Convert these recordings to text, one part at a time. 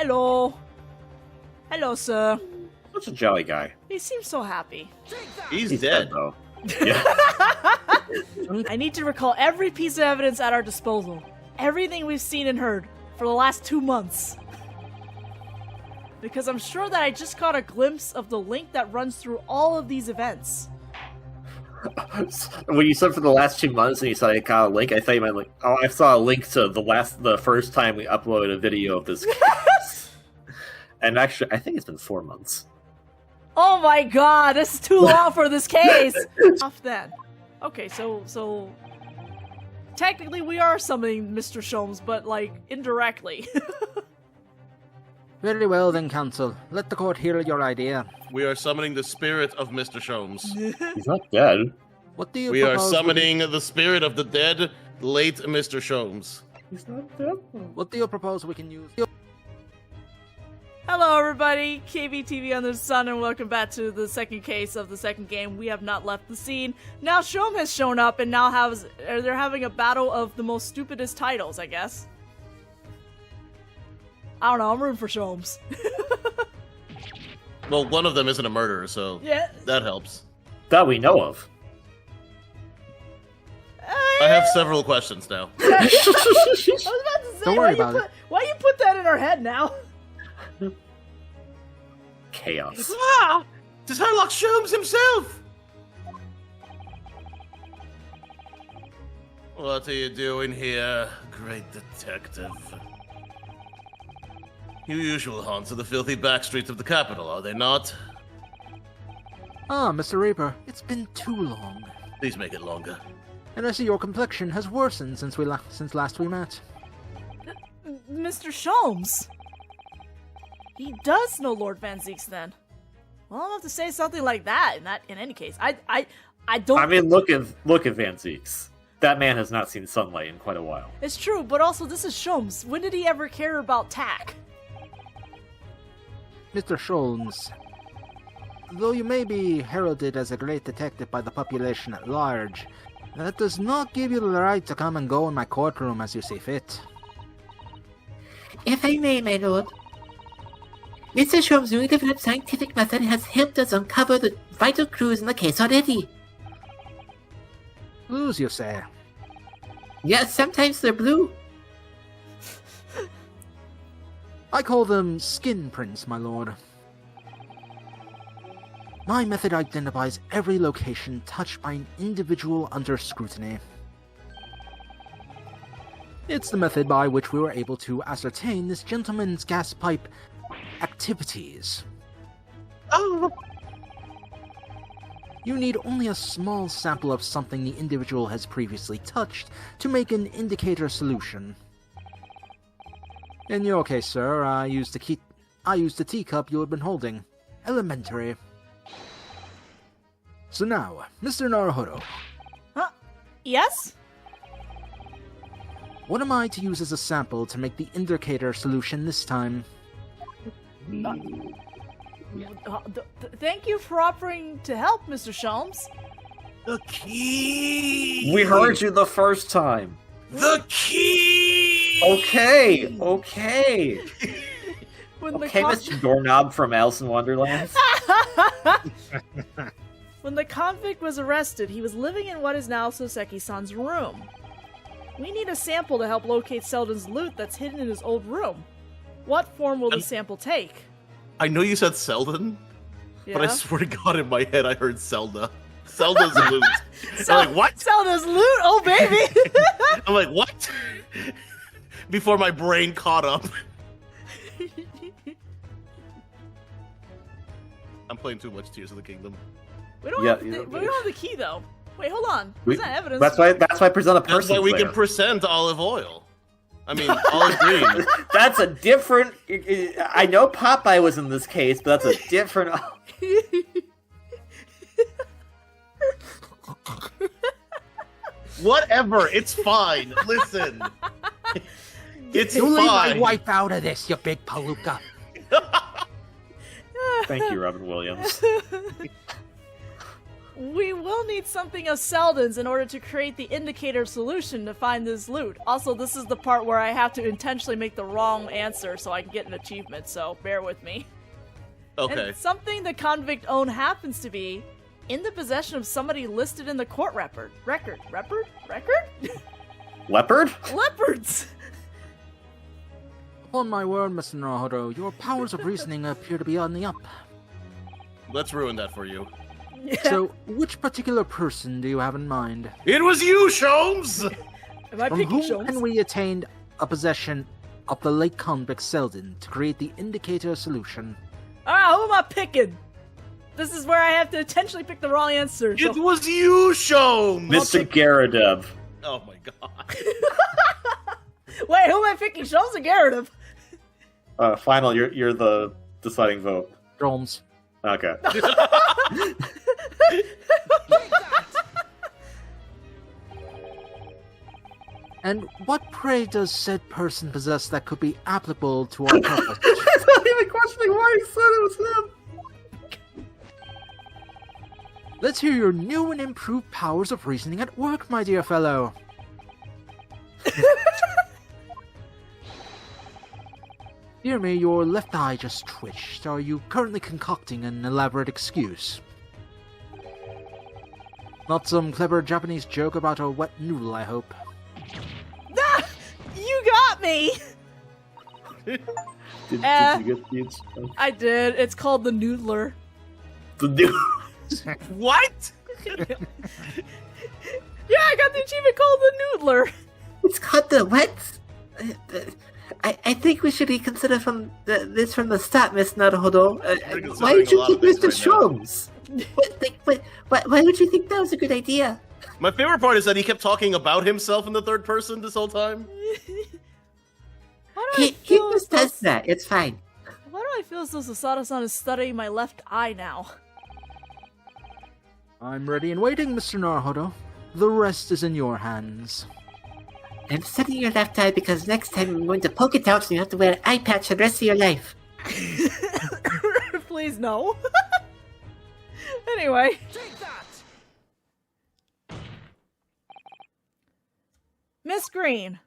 Hello. Hello, sir. Such a jolly guy. He seems so happy. He's dead. though. Yeah. I need to recall every piece of evidence at our disposal. Everything we've seen and heard for the last 2 months. Because I'm sure that I just caught a glimpse of the link that runs through all of these events. When you said for the last 2 months and you saw I got a link, I thought you meant like, oh, I saw a link to the first time we uploaded a video of this case. And actually, I think it's been 4 months. Oh my god, this is too long for this case! Off then. Okay, so... Technically, we are summoning Mr. Sholmes, but, like, indirectly. Very well then, Council. Let the court hear your idea. We are summoning the spirit of Mr. Sholmes. He's not dead. What do you We are propose summoning the spirit of the dead, late Mr. Sholmes. He's not dead. What do you propose we can use? Hello everybody, KBTV on the Sun, and welcome back to the second case of the second game. We have not left the scene. Now Sholm has shown up, and now they're having a battle of the most stupidest titles, I guess. I don't know, I'm rooting for Sholmes. Well, one of them isn't a murderer, so Yeah. that helps. That we know of. I have several questions now. I was about to say, Don't worry about it. Why you put that in our head now? Chaos. Ah! It's Sherlock Sholmes himself! What are you doing here, great detective? Your usual haunts are the filthy back streets of the capital, are they not? Ah, Mr. Reaper, it's been too long. Please make it longer. And I see your complexion has worsened since last we met. Mr. Sholmes? He does know Lord Van Zeeks then. Well, I'll have to say something like that in any case. I don't... I mean, look at Van Zeeks. That man has not seen sunlight in quite a while. It's true, but also this is Sholmes. When did he ever care about tack? Mr. Sholmes, though you may be heralded as a great detective by the population at large, that does not give you the right to come and go in my courtroom as you see fit. If I may, my lord. Mr. Sholmes' newly developed scientific method has helped us uncover the vital clues in the case already. Clues, you say? Yes, sometimes they're blue. I call them skin prints, my lord. My method identifies every location touched by an individual under scrutiny. It's the method by which we were able to ascertain this gentleman's gas pipe activities. Oh! You need only a small sample of something the individual has previously touched to make an indicator solution. In your case, sir, I used the teacup you had been holding. Elementary. So now, Mr. Naruhodo. Huh? Yes? What am I to use as a sample to make the indicator solution this time? Thank you for offering to help, Mr. Sholmes. The key! We heard you the first time. The key! Okay. When Okay, Mr. Doorknob from Alice in Wonderland. When the convict was arrested, he was living in what is now Soseki-san's room. We need a sample to help locate Selden's loot that's hidden in his old room. What form will the sample take? I know you said Selden, Yeah? but I swear to God in my head I heard Zelda. Zelda's loot. I'm like, what? Zelda's loot? Oh, baby! I'm like, what? Before my brain caught up. I'm playing too much Tears of the Kingdom. We don't have the key, though. Wait, hold on. There's not evidence. That's why I present a person. That's why we can present olive oil. I mean, olive green. That's a different... I know Popeye was in this case, but that's a different... Whatever, it's fine. Listen. It's You leave my fine. wife out of this, you big palooka. Thank you, Robin Williams. We will need something of Selden's in order to create the indicator solution to find this loot. Also, this is the part where I have to intentionally make the wrong answer so I can get an achievement, so bear with me. Okay. And something the convict own happens to be in the possession of somebody listed in the court record. Record? Leopard? Leopards! Upon my word, Mr. Naruto, your powers of reasoning appear to be on the up. Let's ruin that for you. Yeah. So, which particular person do you have in mind? It was you, Sholmes! Am I From picking whom can Jones? we attain a possession of the late convict Selden to create the indicator solution? Ah, who am I picking? This is where I have to intentionally pick the wrong answer. It was you, Sholmes! Mr. Garadev. Oh my god. Wait, who am I picking? Jones or Garrett? Final, you're the deciding vote. Drones. Okay. And what, pray, does said person possess that could be applicable to our purpose? I'm not even questioning why he said it was him. Let's hear your new and improved powers of reasoning at work, my dear fellow. Dear me, your left eye just twitched. Are you currently concocting an elaborate excuse? Not some clever Japanese joke about a wet noodle, I hope. Ah, you got me! Did you get these? I did. It's called the Noodler. The new. What? Yeah, I got the achievement called the Noodler. It's called the what? I think we should reconsider this from the start, Miss Naruhodo. Why did you keep Mr. Sholmes? Why would you think that was a good idea? My favorite part is that he kept talking about himself in the third person this whole time. Why do I He feel just as does that. It's fine. Why do I feel as though Sasada-san is studying my left eye now? I'm ready and waiting, Mr. Naruhodo. The rest is in your hands. I'm studying your left eye because next time I'm going to poke it out and you have to wear an eye patch for the rest of your life. Please, no. Anyway. Miss Green.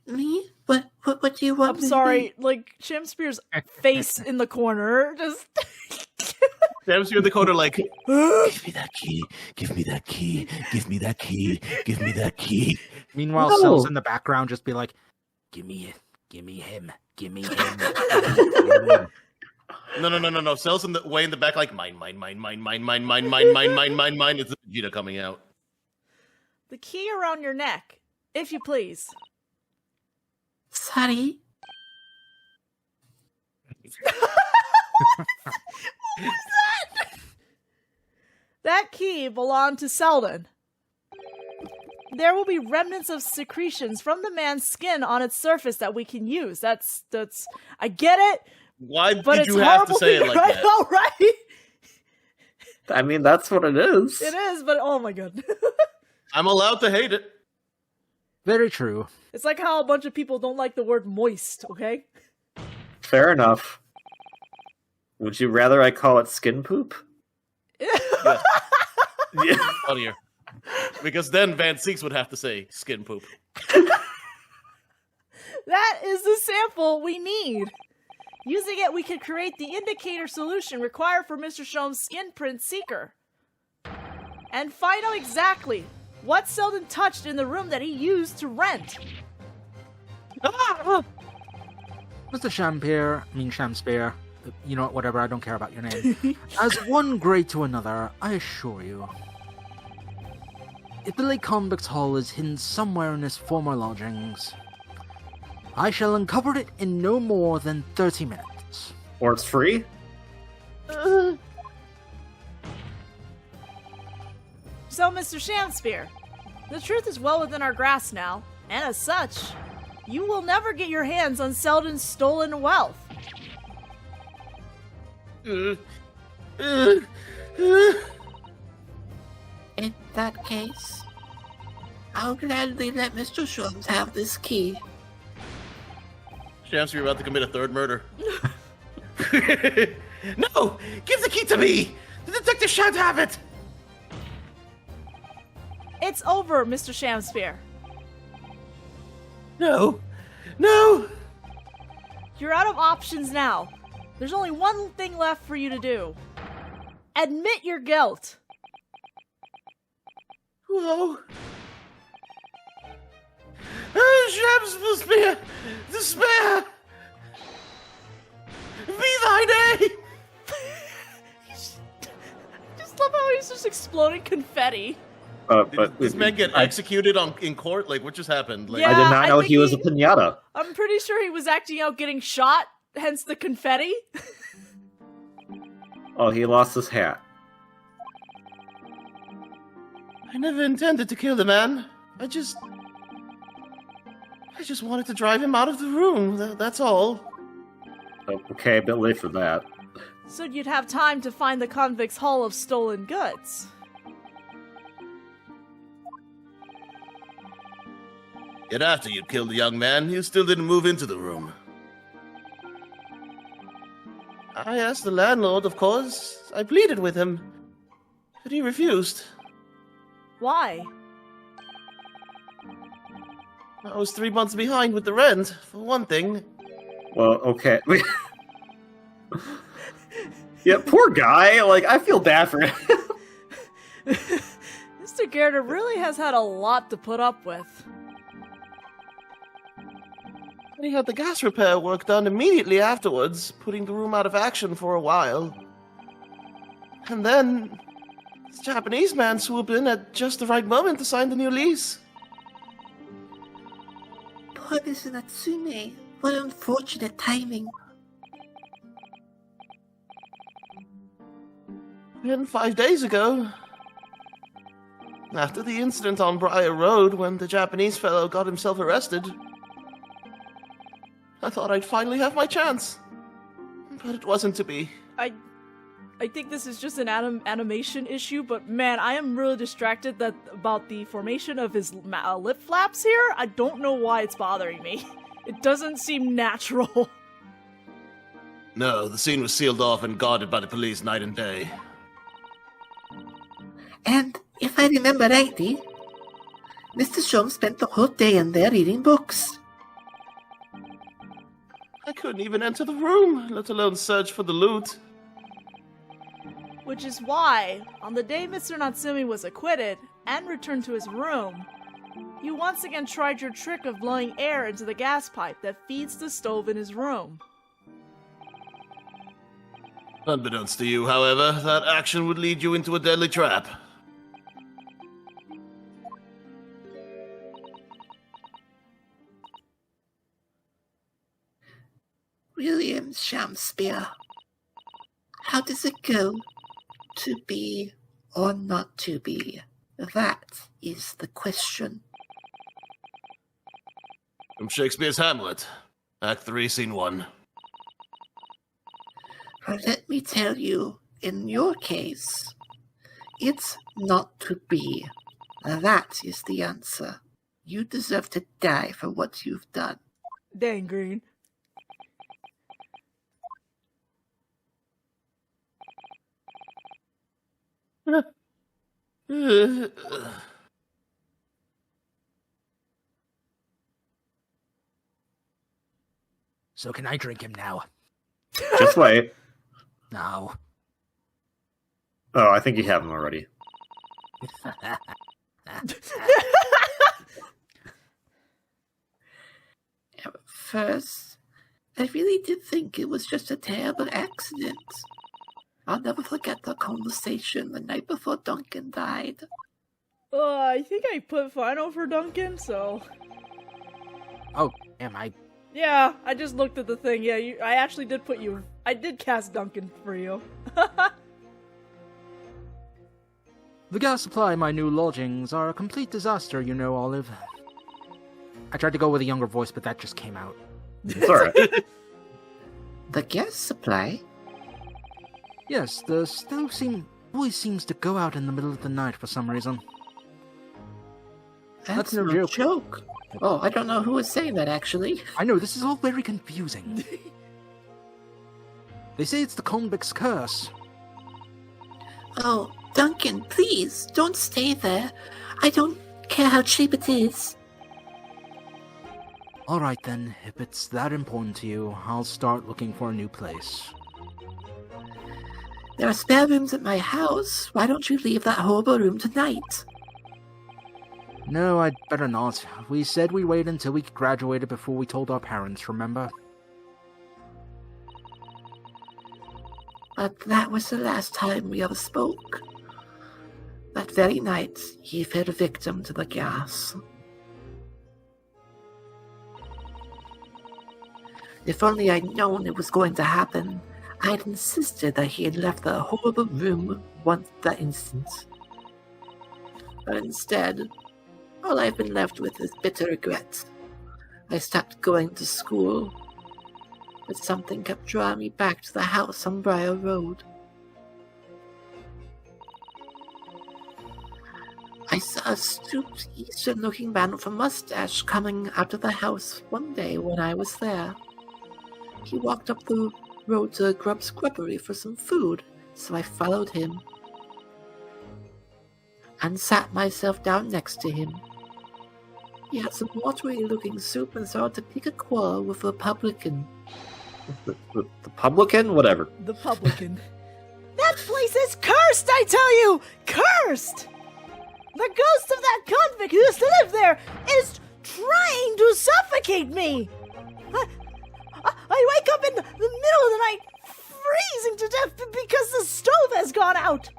Me? What do you want? I'm sorry, like, Shamspear's face in the corner, just... Sam's here in the corner like, Give me that key. Give me that key. Give me that key. Give me that key. Meanwhile, No. Cell's in the background just be like, give me it. Give me him. Give me him. no. Cell's in the way in the back like, mine. It's Vegeta coming out. The key around your neck, if you please. Sorry. That key belonged to Selden. There will be remnants of secretions from the man's skin on its surface that we can use. That's I get it, Why but did it's you have to horrible. say it like I that? know, right? I mean, that's what it is. It is, but oh my god. I'm allowed to hate it. Very true. It's like how a bunch of people don't like the word moist, okay? Fair enough. Would you rather I call it skin poop? Yeah. Funnier. Because then Van Seeks would have to say skin poop. That is the sample we need. Using it, we can create the indicator solution required for Mr. Sholmes' skin print seeker. And find out exactly what Selden touched in the room that he used to rent. Mr. Shamspeare, you know what, whatever, I don't care about your name. As one grade to another, I assure you. If the late convict's hall is hidden somewhere in his former lodgings, I shall uncover it in no more than 30 minutes. Or it's free? So, Mr. Shamspeare, the truth is well within our grasp now, and as such, you will never get your hands on Selden's stolen wealth. In that case, I'll gladly let Mr. Sholmes have this key. Shams, you're about to commit a third murder. No! Give the key to me! The detective shan't have it! It's over, Mr. Shamsphere. No! No! You're out of options now. There's only one thing left for you to do. Admit your guilt. Whoa! Oh, Shamsphere! Despair! Be thine aid! Just love how he's just exploding confetti. But Did this man get executed in court? Like, what just happened? Like, Yeah. I did not I know think he was a pinata. I'm pretty sure he was acting out getting shot, hence the confetti. Oh, he lost his hat. I never intended to kill the man. I just wanted to drive him out of the room. That's all. Oh, okay, a bit late for that. So you'd have time to find the convict's haul of stolen goods. Yet after you killed the young man, you still didn't move into the room. I asked the landlord, of course. I pleaded with him. But he refused. Why? I was 3 months behind with the rent, for one thing. Well, okay. Yeah, poor guy. Like, I feel bad for him. Mr. Gerda really has had a lot to put up with. And he had the gas repair work done immediately afterwards, putting the room out of action for a while. And then, this Japanese man swooped in at just the right moment to sign the new lease. Poor Mr. Natsume. What unfortunate timing. Then 5 days ago, after the incident on Briar Road when the Japanese fellow got himself arrested, I thought I'd finally have my chance. But it wasn't to be. I think this is just an animation issue, but man, I am really distracted about the formation of his lip flaps here. I don't know why it's bothering me. It doesn't seem natural. No, the scene was sealed off and guarded by the police night and day. And if I remember rightly, Mr. Shum spent the whole day in there reading books. I couldn't even enter the room, let alone search for the loot. Which is why, on the day Mr. Natsume was acquitted and returned to his room, you once again tried your trick of blowing air into the gas pipe that feeds the stove in his room. Unbeknownst to you, however, that action would lead you into a deadly trap. William Shamsphere. How does it go? To be or not to be? That is the question. From Shakespeare's Hamlet, Act 3, Scene 1. Well, let me tell you, in your case, it's not to be. That is the answer. You deserve to die for what you've done. Dang, Green. So can I drink him now? Just wait. No. Oh, I think you have him already. At first, I really did think it was just a terrible accident. I'll never forget the conversation the night before Duncan died. I think I put final for Duncan, so... Oh, am I? Yeah, I just looked at the thing. Yeah, I actually did put you... I did cast Duncan for you. The gas supply in my new lodgings are a complete disaster, you know, Olive. I tried to go with a younger voice, but that just came out. It's alright. The gas supply? Yes, the stove always seems to go out in the middle of the night for some reason. That's no no joke. joke. Oh, I don't know who was saying that, actually. I know, this is all very confusing. They say it's the convict's curse. Oh, Duncan, please, don't stay there. I don't care how cheap it is. Alright then, if it's that important to you, I'll start looking for a new place. There are spare rooms at my house. Why don't you leave that horrible room tonight? No, I'd better not. We said we'd wait until we graduated before we told our parents, remember? But that was the last time we ever spoke. That very night, he fell victim to the gas. If only I'd known it was going to happen, I'd insisted that he had left the horrible room once that instant. But instead, all I've been left with is bitter regret. I stopped going to school, but something kept drawing me back to the house on Briar Road. I saw a stooped, Eastern-looking man with a mustache coming out of the house one day when I was there. He walked up the road to Grub's Grubbery for some food, so I followed him and sat myself down next to him. He had some watery-looking soup and started to pick a quarrel with a publican. The publican? Whatever. The publican. That place is cursed, I tell you! Cursed! The ghost of that convict who used to live there is trying to suffocate me! I wake up in the middle of the night, freezing to death because the stove has gone out!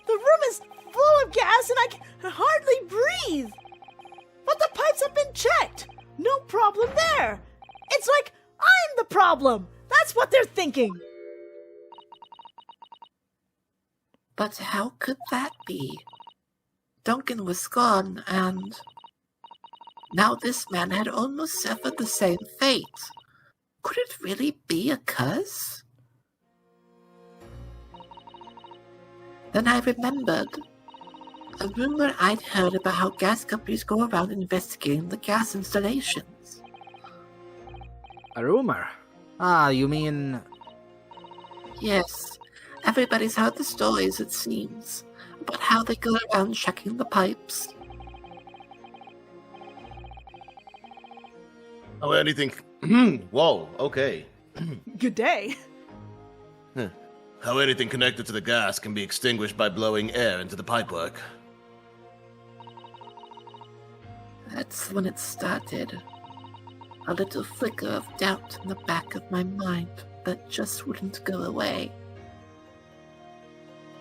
The room is full of gas and I can hardly breathe! But the pipes have been checked! No problem there! It's like I'm the problem! That's what they're thinking! But how could that be? Duncan was gone, and now this man had almost suffered the same fate. Could it really be a curse? Then I remembered a rumor I'd heard about how gas companies go around investigating the gas installations. A rumor? Ah, you mean... Yes, everybody's heard the stories, it seems, about how they go around checking the pipes. Oh, anything... Whoa, okay. Good day. How anything connected to the gas can be extinguished by blowing air into the pipework. That's when it started. A little flicker of doubt in the back of my mind that just wouldn't go away.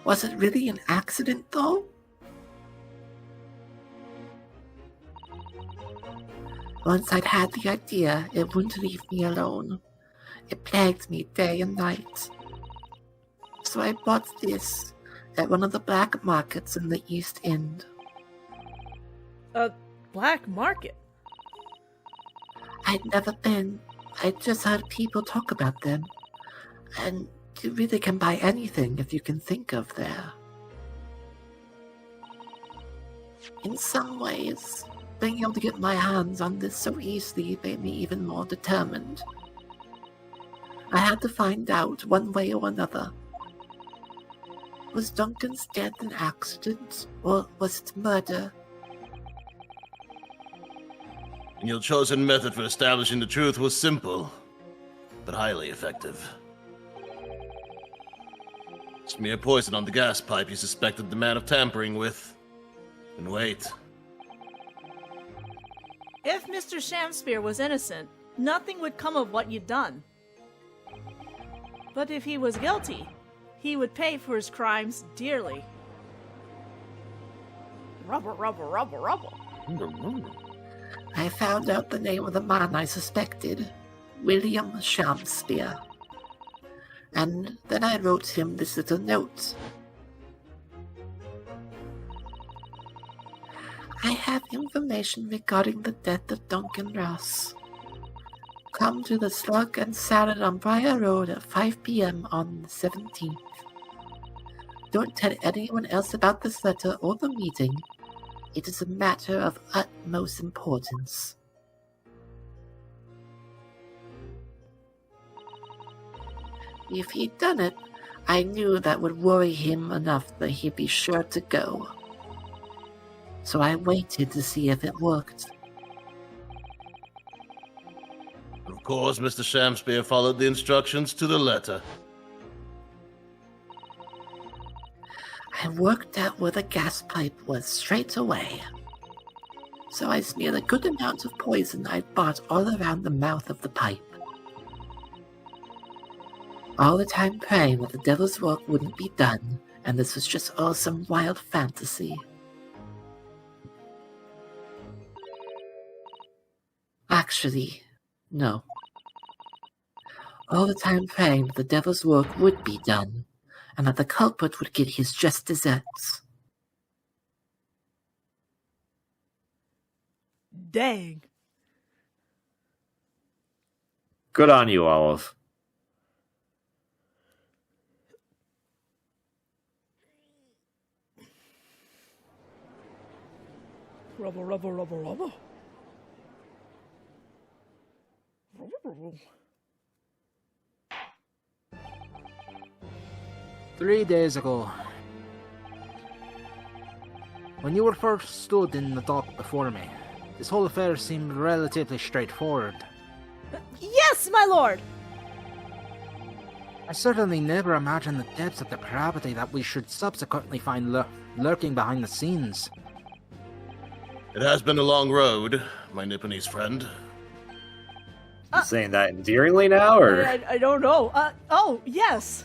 Was it really an accident, though? Once I'd had the idea, it wouldn't leave me alone. It plagued me day and night. So I bought this at one of the black markets in the East End. A black market? I'd never been. I'd just heard people talk about them. And you really can buy anything if you can think of there. In some ways, being able to get my hands on this so easily made me even more determined. I had to find out one way or another. Was Duncan's death an accident, or was it murder? And your chosen method for establishing the truth was simple, but highly effective. Smear poison on the gas pipe you suspected the man of tampering with, and wait. If Mr. Shamspear was innocent, nothing would come of what you'd done. But if he was guilty, he would pay for his crimes dearly. Rubble, rubble, rubble, rubble. I found out the name of the man I suspected, William Shamspear. And then I wrote him this little note. I have information regarding the death of Duncan Ross. Come to the Slug and Salad on Briar Road at 5 p.m. on the 17th. Don't tell anyone else about this letter or the meeting. It is a matter of utmost importance. If he'd done it, I knew that would worry him enough that he'd be sure to go. So I waited to see if it worked. Of course, Mr. Shamspear followed the instructions to the letter. I worked out where the gas pipe was straight away. So I smeared a good amount of poison I'd bought all around the mouth of the pipe. All the time praying that the devil's work wouldn't be done, and this was just all some wild fantasy. Actually, no. All the time praying that the devil's work would be done, and that the culprit would get his just desserts. Dang. Good on you, Olive. Rubble, rubble, rubble, rubble. Rubble, rubble. 3 days ago, when you were first stood in the dock before me, this whole affair seemed relatively straightforward. Yes, my lord! I certainly never imagined the depths of depravity that we should subsequently find lurking behind the scenes. It has been a long road, my Nipponese friend. You saying that endearingly now, or? I don't know. Oh, yes.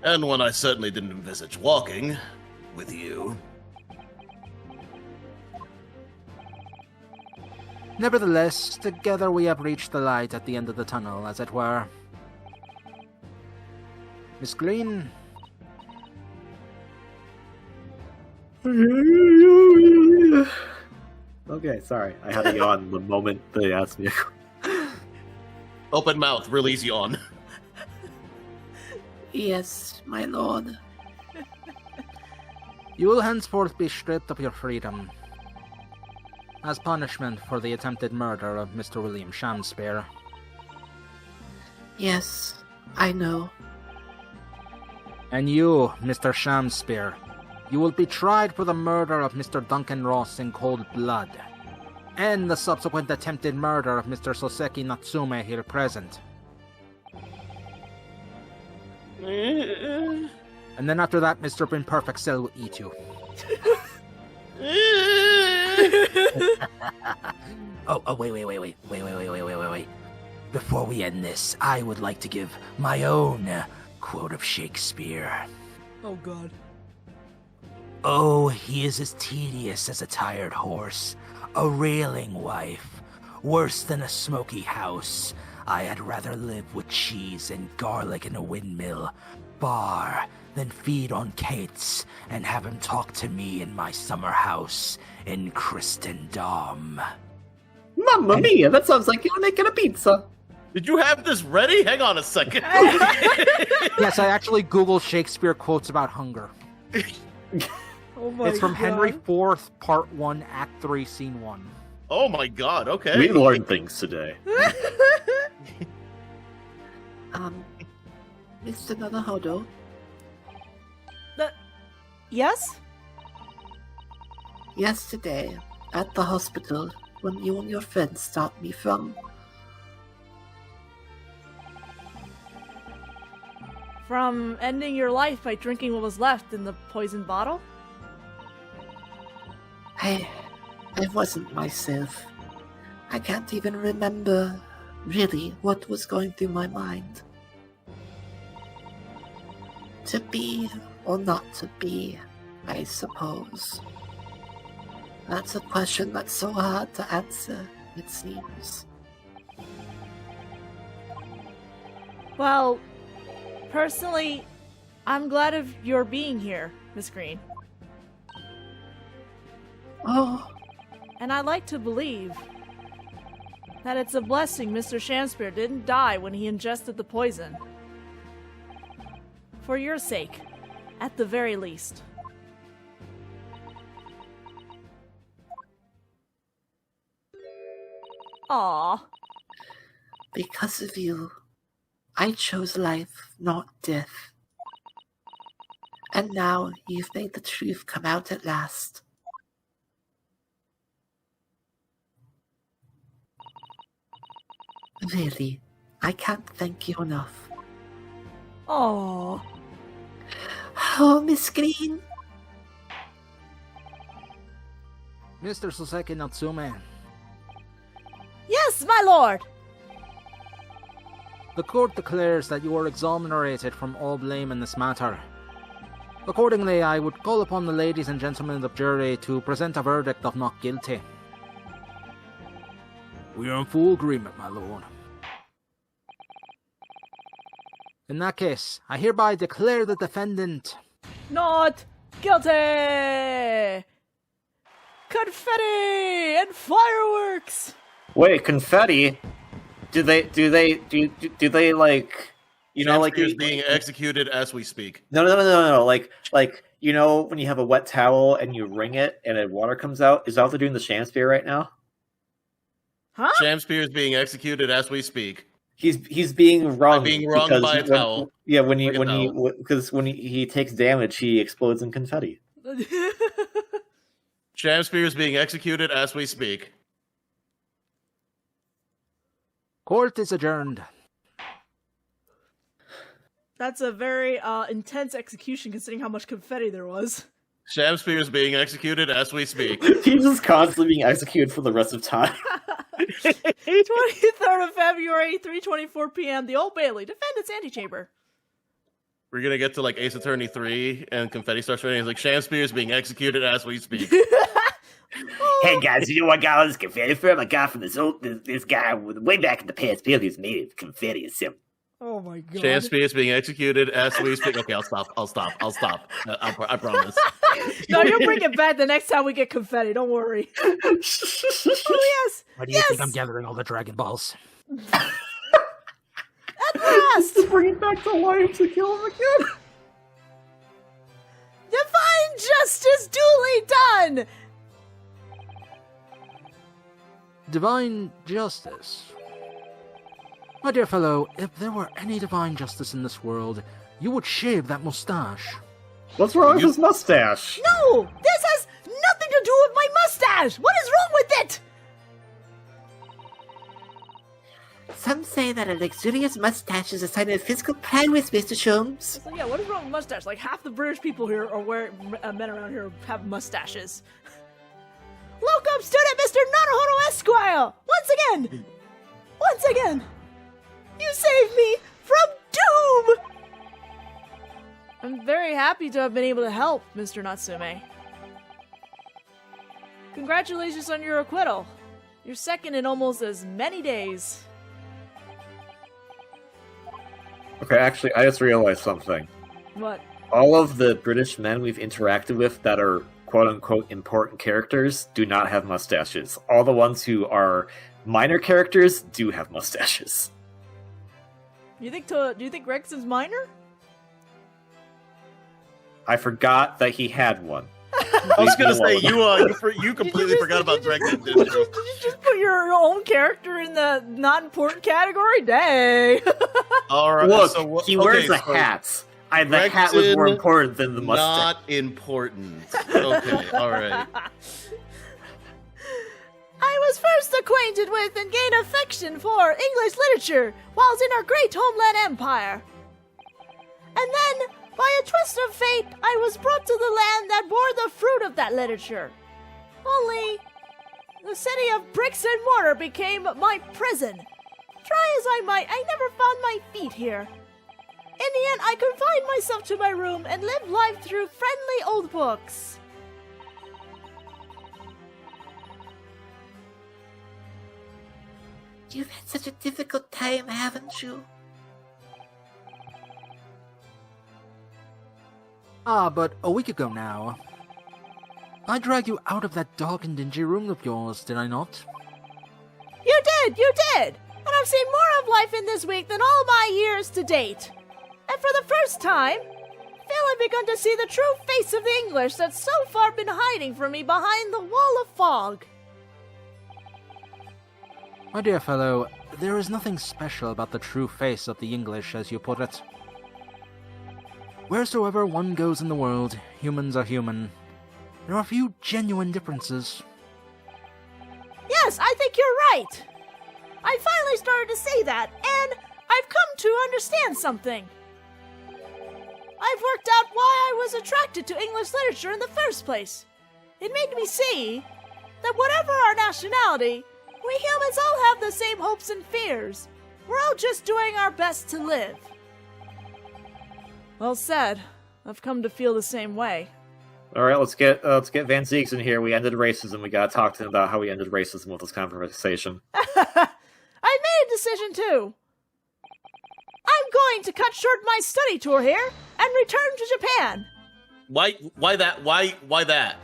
And one I certainly didn't envisage walking with you. Nevertheless, together we have reached the light at the end of the tunnel, as it were. Miss Green? Okay, sorry. I had a yawn the moment they asked me. Open mouth, release yawn. Yes, my lord. You will henceforth be stripped of your freedom, as punishment for the attempted murder of Mr. William Shamspear. Yes, I know. And you, Mr. Shamspear, you will be tried for the murder of Mr. Duncan Ross in cold blood, and the subsequent attempted murder of Mr. Soseki Natsume here present. And then after that, Mr. Imperfect Cell will eat you. Wait. Before we end this, I would like to give my own quote of Shakespeare. Oh, God. Oh, he is as tedious as a tired horse, a railing wife, worse than a smoky house. I had rather live with cheese and garlic in a windmill, bar, than feed on cates and have him talk to me in my summer house in Christendom. Mamma mia, that sounds like you're making a pizza. Did you have this ready? Hang on a second. Yes, I actually googled Shakespeare quotes about hunger. Oh, my It's from God. Henry IV, Part 1, Act 3, Scene 1. Oh my god, okay. We learned things today. Mr. Nanahodo, Yes? yesterday at the hospital, when you and your friends stopped me from... From ending your life by drinking what was left in the poison bottle? I wasn't myself. I can't even remember, really, what was going through my mind. To be or not to be, I suppose. That's a question that's so hard to answer, it seems. Well, personally, I'm glad of your being here, Miss Green. Oh, And I'd like to believe that it's a blessing Mr. Shamspear didn't die when he ingested the poison. For your sake, at the very least. Aww. Because of you, I chose life, not death. And now you've made the truth come out at last. Really, I can't thank you enough. Oh, Oh, Miss Green. Mr. Soseki Natsume, yes, my lord. the court declares that you are exonerated from all blame in this matter. Accordingly, I would call upon the ladies and gentlemen of the jury to present a verdict of not guilty. We are in full agreement, my lord. In that case, I hereby declare the defendant... Not guilty. Confetti and fireworks. Wait, confetti? Do they like, you know, like Shakespeare's being executed as we speak. No. Like, you know, when you have a wet towel and you wring it and water comes out. Is that what they're doing the Shakespeare right now? Huh? Shakespeare's being executed as we speak. He's being wrung. Being wrung because by a towel. Yeah, when he takes damage, he explodes in confetti. Shakespeare's being executed as we speak. Court is adjourned. That's a very intense execution considering how much confetti there was. Shakespeare's being executed as we speak. He's just constantly being executed for the rest of time. 23rd of February, 3:24 p.m. The Old Bailey, defendant's antechamber. We're gonna get to like Ace Attorney 3 and confetti starts raining. It's like Shakespeare's being executed as we speak. Hey guys, you know what I got all this confetti from? I got from this guy way back in the past. He's made of confetti or something. Oh my god. Shakespeare's being executed as we speak. Okay, I'll stop. I promise. No, you'll bring it back the next time we get confetti. Don't worry. Oh yes. Why do you think I'm gathering all the Dragon Balls? At last. To bring it back to life to kill him again. Divine justice duly done. Divine justice. My dear fellow, if there were any divine justice in this world, you would shave that mustache. What's wrong with his mustache? No, this has nothing to do with my mustache. What is wrong with it? Some say that a luxurious mustache is a sign of physical prowess, Mr. Sholmes. So yeah, what is wrong with mustache? Like half the British people here are men around here have mustaches. Locum student Mr. Naruhodo Esquire! Once again! You saved me from doom! I'm very happy to have been able to help, Mr. Natsume. Congratulations on your acquittal. You're second in almost as many days. Okay, actually, I just realized something. What? All of the British men we've interacted with that are quote-unquote important characters do not have mustaches. All the ones who are minor characters do have mustaches. Do you think Gregson's minor? I forgot that he had one. I was gonna say you completely forgot about Gregson, didn't you? Did you just put your own character in the not important category? Dang. All right. Look, he wears a hat. The hat was more important than the mustache. Not important. Okay, alright. I was first acquainted with and gained affection for English literature whilst in our great homeland empire. And then, by a twist of fate, I was brought to the land that bore the fruit of that literature. Only, the city of bricks and mortar became my prison. Try as I might, I never found my feet here. In the end, I confined myself to my room and lived life through friendly old books. You've had such a difficult time, haven't you? But a week ago now, I dragged you out of that dark and dingy room of yours, did I not? You did! And I've seen more of life in this week than all my years to date. And for the first time, Phil had begun to see the true face of the English that's so far been hiding from me behind the wall of fog. My dear fellow, there is nothing special about the true face of the English, as you put it. Wheresoever one goes in the world, humans are human. There are few genuine differences. Yes, I think you're right. I finally started to see that, and I've come to understand something. I've worked out why I was attracted to English literature in the first place. It made me see that whatever our nationality, we humans all have the same hopes and fears. We're all just doing our best to live. Well said. I've come to feel the same way. All right, let's get Van Zeeks in here. We ended racism. We gotta talk to him about how we ended racism with this conversation. I made a decision too. I'm going to cut short my study tour here and return to Japan. Why that? Why that?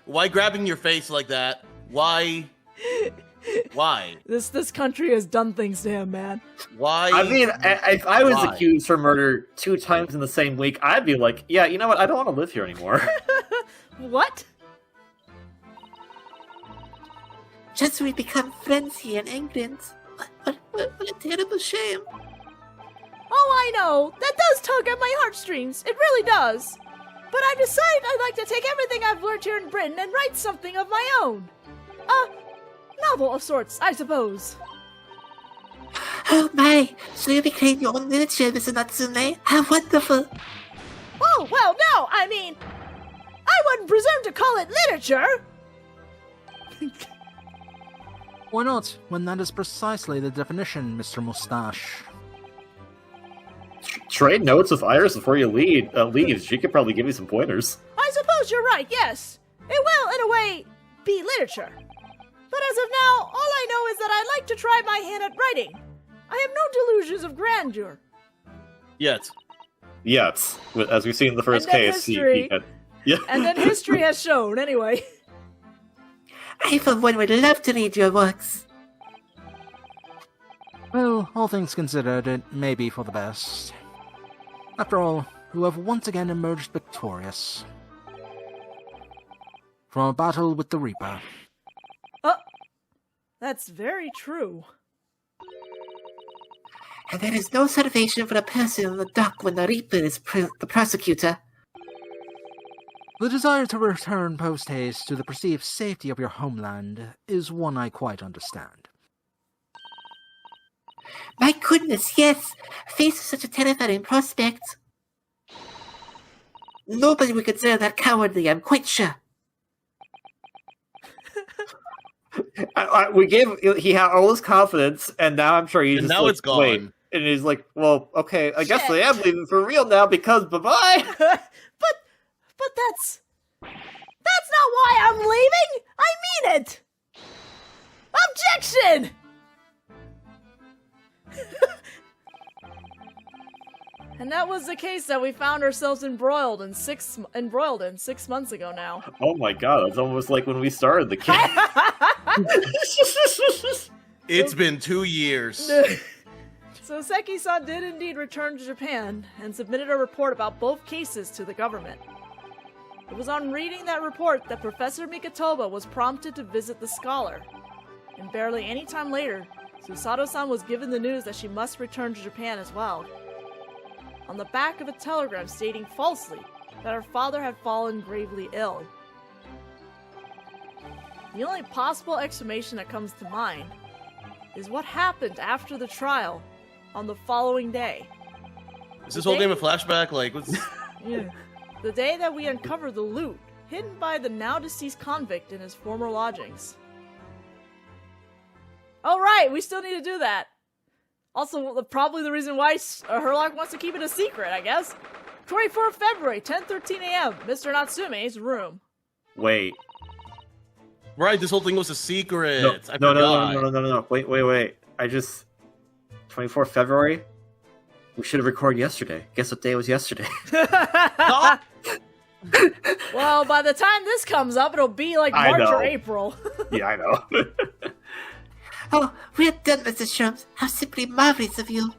Why grabbing your face like that? Why? This country has done things to him, man. Why? I mean, if I was accused for murder 2 times in the same week, I'd be like, yeah, you know what? I don't want to live here anymore. What? Just we become friends here in England. What a terrible shame. Oh, I know. That does tug at my heartstrings. It really does. But I've decided I'd like to take everything I've learned here in Britain and write something of my own. Novel of sorts, I suppose. Oh my, so you became your own literature, Mr. Natsume? How wonderful. Oh, well, no, I mean, I wouldn't presume to call it literature. Why not, when that is precisely the definition, Mr. Mustache? Trade notes with Iris before you leave. She could probably give you some pointers. I suppose you're right, yes. It will, in a way, be literature. But as of now, all I know is that I'd like to try my hand at writing. I have no delusions of grandeur. Yet. As we've seen in the first case. Yeah. And then history has shown, anyway. I, for one, would love to read your works. Well, all things considered, it may be for the best. After all, you have once again emerged victorious from a battle with the Reaper. That's very true. And there is no salvation for a person in the dock when the Reaper is the prosecutor. The desire to return post-haste to the perceived safety of your homeland is one I quite understand. My goodness, yes! Faced with such a terrifying prospect. Nobody would consider that cowardly, I'm quite sure. He had all his confidence, and now I'm sure he's just now like, it's gone. wait. And he's like, well, okay, I guess I am leaving for real now because bye-bye. But that's not why I'm leaving! I mean it! Objection! And that was the case that we found ourselves embroiled in 6 months ago now. Oh my god, that's almost like when we started the game. It's been 2 years. So Seki-san did indeed return to Japan and submitted a report about both cases to the government. It was on reading that report that Professor Mikatoba was prompted to visit the scholar. And barely any time later, Susato-san was given the news that she must return to Japan as well. On the back of a telegram stating falsely that her father had fallen gravely ill. The only possible explanation that comes to mind is what happened after the trial on the following day. Is this whole game a flashback? Like, what's... Yeah. The day that we uncovered the loot hidden by the now-deceased convict in his former lodgings. Oh right, we still need to do that. Also, probably the reason why Herlock wants to keep it a secret, I guess. 24th February, 10:13 a.m., Mr. Natsume's room. Wait. Right, this whole thing was a secret. No. Wait. 24th February? We should have recorded yesterday. Guess what day it was yesterday? Well, by the time this comes up, it'll be like March or April. Yeah, I know. Oh, we're done, Mr. Shrooms. How simply marvelous of you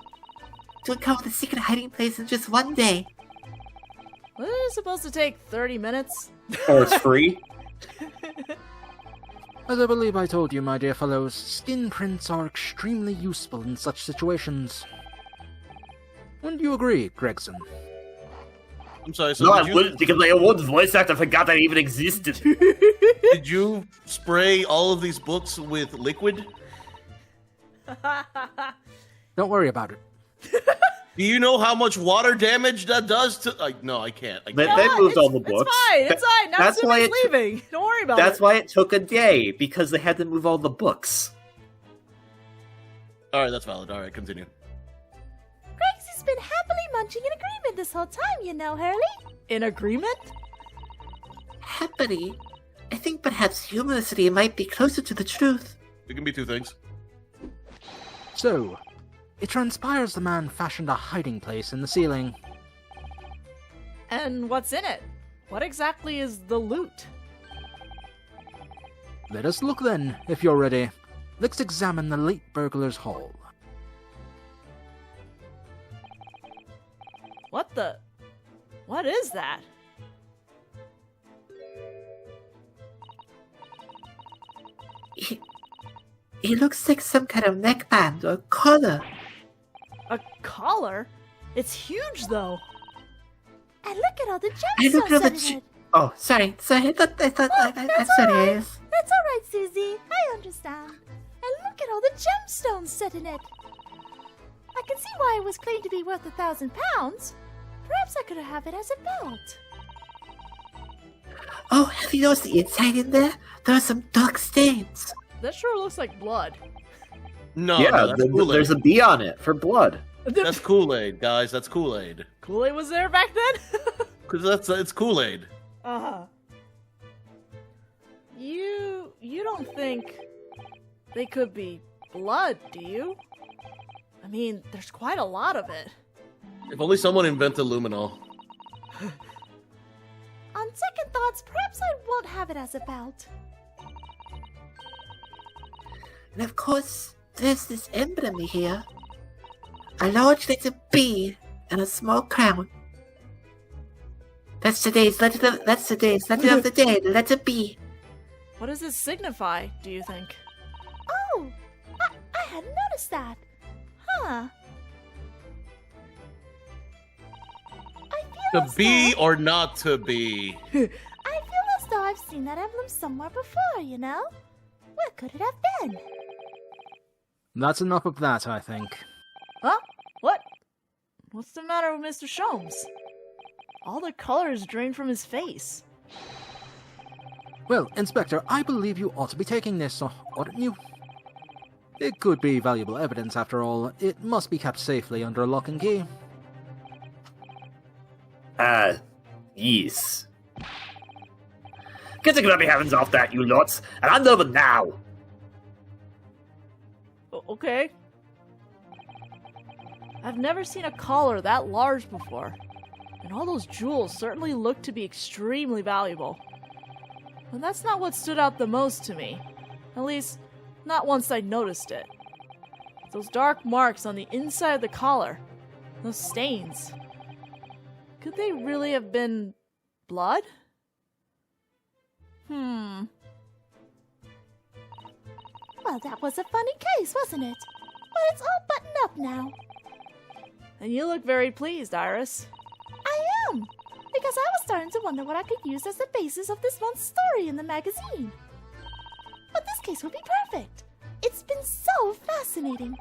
to uncover the secret hiding place in just 1 day. Wasn't it supposed to take 30 minutes? Or it's free? As I believe I told you, my dear fellows, skin prints are extremely useful in such situations. Wouldn't you agree, Gregson? I'm sorry, so No, I did you, wouldn't, because my old voice actor forgot that even existed. did you spray all of these books with liquid? Don't worry about it. Do you know how much water damage that does to... no, I can't. I They, can't. they moved all the books. It's fine. It's fine. Now That's why Sumi's leaving. Don't worry about That's it. why it took a day, because they had to move all the books. Alright, that's valid. Alright, continue. Gregsy's been happily munching in agreement this whole time, you know, Hurley. In agreement? Happily, I think perhaps humility might be closer to the truth. It can be two things. So, it transpires the man fashioned a hiding place in the ceiling. And what's in it? What exactly is the loot? Let us look then, if you're ready. Let's examine the late burglar's hall. What the? What is that? He looks like some kind of neckband or collar. A collar? It's huge, though. And look at all the I look gemstones over set in it. Oh, sorry. I thought I'm That's sorry, alright. Iris. That's alright, Susie. I understand. And look at all the gemstones set in it. I can see why it was claimed to be worth £1,000. Perhaps I could have it as a belt. Oh, have you noticed the inside in there? There are some dark stains. That sure looks like blood. No, yeah, no, that's Kool-Aid. there's a B on it for blood. That's Kool-Aid, guys. That's Kool-Aid. Kool-Aid was there back then? Because it's Kool-Aid. Uh-huh. You don't think they could be blood, do you? I mean, there's quite a lot of it. If only someone invented luminol. On second thoughts, perhaps I won't have it as a belt. And of course, there's this emblem here. A large letter B and a small crown. That's today's letter of the day, the letter B. What does this signify, do you think? Oh, I hadn't noticed that. Huh. I feel To as be though, or not to be? I feel as though I've seen that emblem somewhere before, you know? Where could it have been? That's enough of that, I think. Huh? What? What's the matter with Mr. Sholmes? All the color is drained from his face. Well, Inspector, I believe you ought to be taking this, oughtn't you? It could be valuable evidence, after all. It must be kept safely under lock and key. Yes. Get the grubby heavens off that, you lots, and hand over now. Okay. I've never seen a collar that large before, and all those jewels certainly look to be extremely valuable. But that's not what stood out the most to me. At least, not once I noticed it. Those dark marks on the inside of the collar. Those stains. Could they really have been blood? Well, that was a funny case, wasn't it? But it's all buttoned up now. And you look very pleased, Iris. I am, because I was starting to wonder what I could use as the basis of this month's story in the magazine. But this case would be perfect. It's been so fascinating.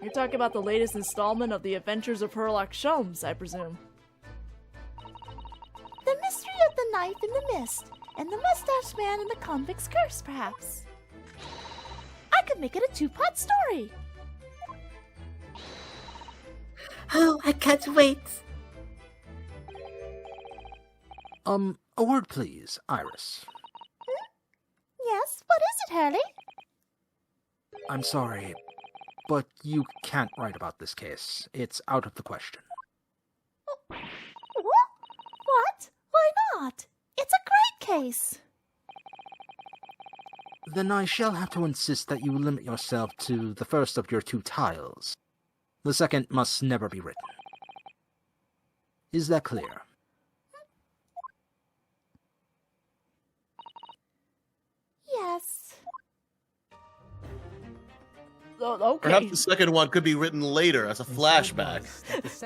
You're talking about the latest installment of The Adventures of Sherlock Sholmes, I presume. The mystery of the knife in the mist, and the mustache man and the convict's curse, perhaps. I could make it a two-part story. Oh, I can't wait. A word please, Iris. Yes, what is it, Hurley? I'm sorry, but you can't write about this case. It's out of the question. What? Why not? It's a great case. Then I shall have to insist that you limit yourself to the first of your two tiles. The second must never be written. Is that clear? Perhaps the second one could be written later as a flashback,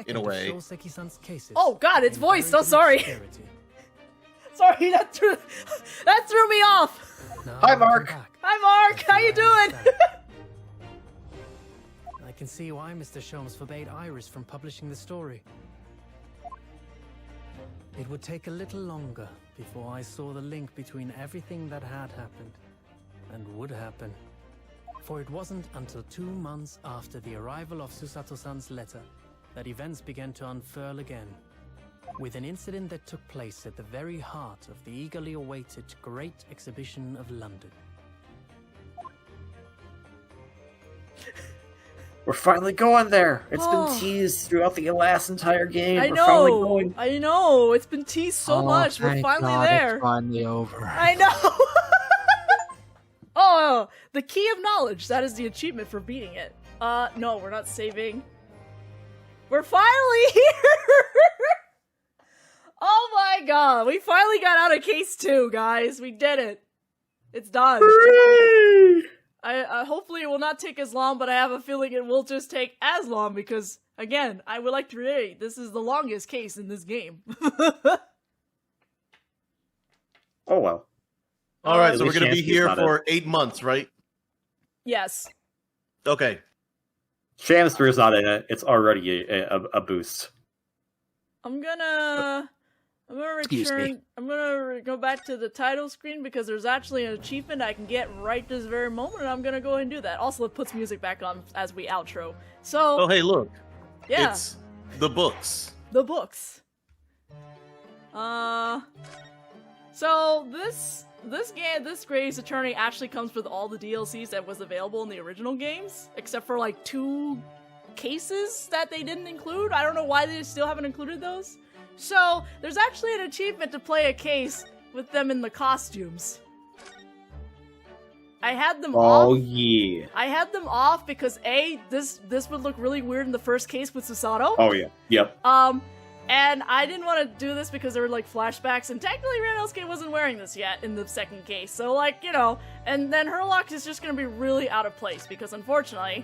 in a way. Oh god, it's voiced. Oh, sorry. Sorry, that threw me off. Hi, Mark. Hi, Mark. How you doing? I can see why Mr. Sholmes forbade Iris from publishing the story. It would take a little longer before I saw the link between everything that had happened and would happen. For it wasn't until 2 months after the arrival of Susato-san's letter that events began to unfurl again, with an incident that took place at the very heart of the eagerly awaited Great Exhibition of London. We're finally going there. It's been teased throughout the last entire game. I We're finally know. going. I know. It's been teased so much. We're thank finally God there. It's finally over. I know. Oh, the key of knowledge. That is the achievement for beating it. No, we're not saving. We're finally here. Oh my god, we finally got out of case 2, guys. We did it. It's done. I hopefully it will not take as long, but I have a feeling it will just take as long because, again, I would like to reiterate, this is the longest case in this game. Oh well. Alright, so At we're least gonna be Chansey's here not for 8 months, right? Yes. Okay. Shamster's not in it. It's already a boost. I'm gonna Excuse me. return. I'm gonna go back to the title screen because there's actually an achievement I can get right this very moment, and I'm gonna go ahead and do that. Also, it puts music back on as we outro. So, Oh, hey, look. yeah, It's the books. the books. So this Grey's Attorney actually comes with all the DLCs that was available in the original games, except for like 2 cases that they didn't include. I don't know why they still haven't included those. So there's actually an achievement to play a case with them in the costumes. I had them off. Oh yeah. I had them off because this would look really weird in the first case with Susato. Oh yeah. Yep. And I didn't want to do this because there were, like, flashbacks, and technically Ranelsuke wasn't wearing this yet in the second case, so, like, you know, and then Herlock is just gonna be really out of place, because unfortunately...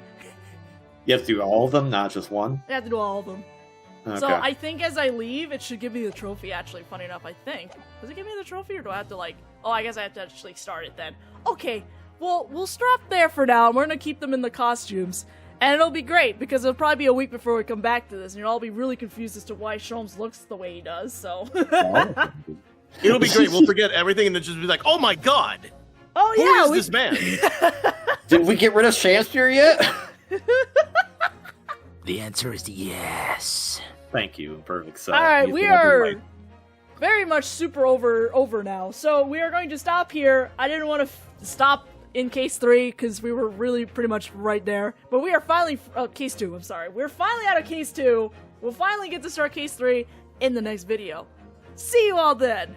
You have to do all of them, not just one? I have to do all of them. Okay. So I think as I leave, it should give me the trophy, actually, funny enough, I think. Does it give me the trophy, or do I have to, like... Oh, I guess I have to actually start it then. Okay, well, we'll stop there for now, and we're gonna keep them in the costumes. And it'll be great, because it'll probably be a week before we come back to this, and you'll all be really confused as to why Sholmes looks the way he does, so... It'll be great. We'll forget everything and then just be like, oh my god! Oh, Who yeah! is this man? Did we get rid of Shakespeare yet? The answer is yes. Thank you. Perfect. So Alright, you we can have your are right. very much super over now. So we are going to stop here. I didn't want to stop in case 3 because we were really pretty much right there. But we are finally case 2, I'm sorry. We're finally out of case 2. We'll finally get to start case 3 in the next video. See you all then.